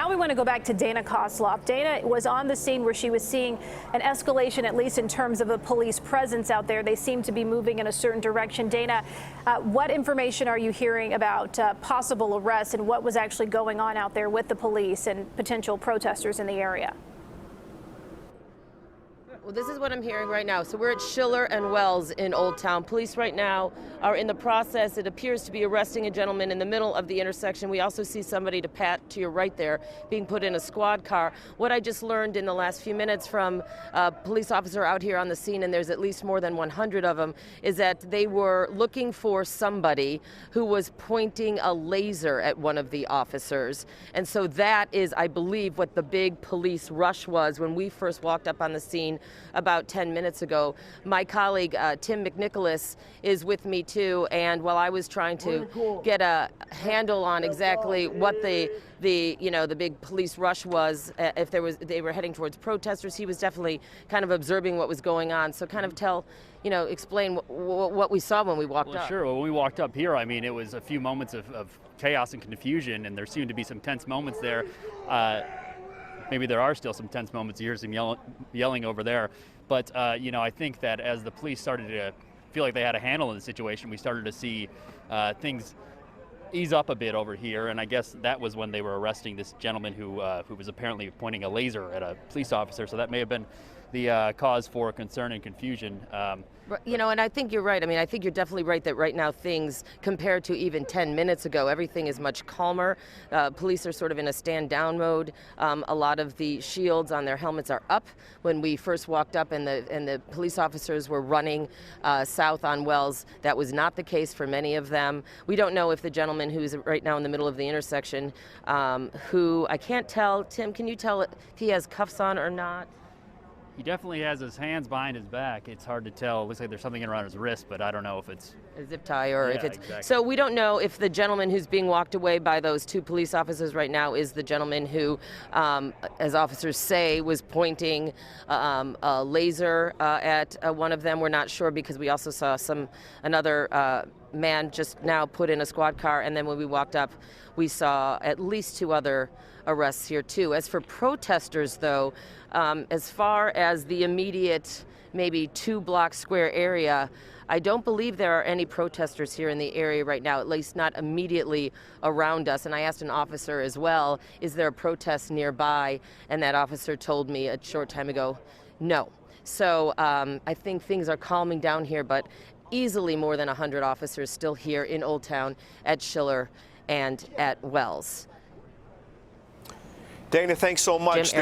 Now we want to go back to Dana Kozlov. Dana was on the scene where she was seeing an escalation, at least in terms of the police presence out there. They seem to be moving in a certain direction. Dana, what information are you hearing about possible arrests and what was actually going on out there with the police and potential protesters in the area? Well, this is what I'm hearing right now. So we're at Schiller and Wells in Old Town. Police right now are in the process, it appears, to be arresting a gentleman in the middle of the intersection. We also see somebody to your right there being put in a squad car. What I just learned in the last few minutes from a police officer out here on the scene, and there's at least more than 100 of them, is that they were looking for somebody who was pointing a laser at one of the officers. And so that is, I believe, what the big police rush was when we first walked up on the scene about 10 minutes ago. My colleague Tim McNicholas is with me too, and while I was trying to get a handle on exactly what the big police rush was, if they were heading towards protesters, he was definitely kind of observing what was going on. So kind of explain what we saw when we walked up. Sure. When we walked up here, I mean, it was a few moments of chaos and confusion, and there seemed to be some tense moments there. Maybe there are still some tense moments. You hear some yelling over there. But, I think that as the police started to feel like they had a handle on the situation, we started to see things ease up a bit over here. And I guess that was when they were arresting this gentleman who was apparently pointing a laser at a police officer. So that may have been the cause for concern and confusion. And I think you're right. I mean, I think you're definitely right that right now things, compared to even 10 minutes ago, everything is much calmer. Police are sort of in a stand-down mode. A lot of the shields on their helmets are up. When we first walked up and the police officers were running south on Wells, that was not the case for many of them. We don't know if the gentleman who's right now in the middle of the intersection, who I can't tell, Tim, can you tell if he has cuffs on or not? He definitely has his hands behind his back. It's hard to tell. It looks like there's something around his wrist, but I don't know if it's a zip tie or if it's... Exactly. So we don't know if the gentleman who's being walked away by those two police officers right now is the gentleman who, as officers say, was pointing a laser at one of them. We're not sure because we also saw another man just now put in a squad car, and then when we walked up, we saw at least two other arrests here too. As for protesters, though, as far as the immediate maybe 2-block square area, I don't believe there are any protesters here in the area right now, at least not immediately around us. And I asked an officer as well, is there a protest nearby? And that officer told me a short time ago, no. So I think things are calming down here, but easily more than 100 officers still here in Old Town at Schiller and at Wells. Dana, thanks so much.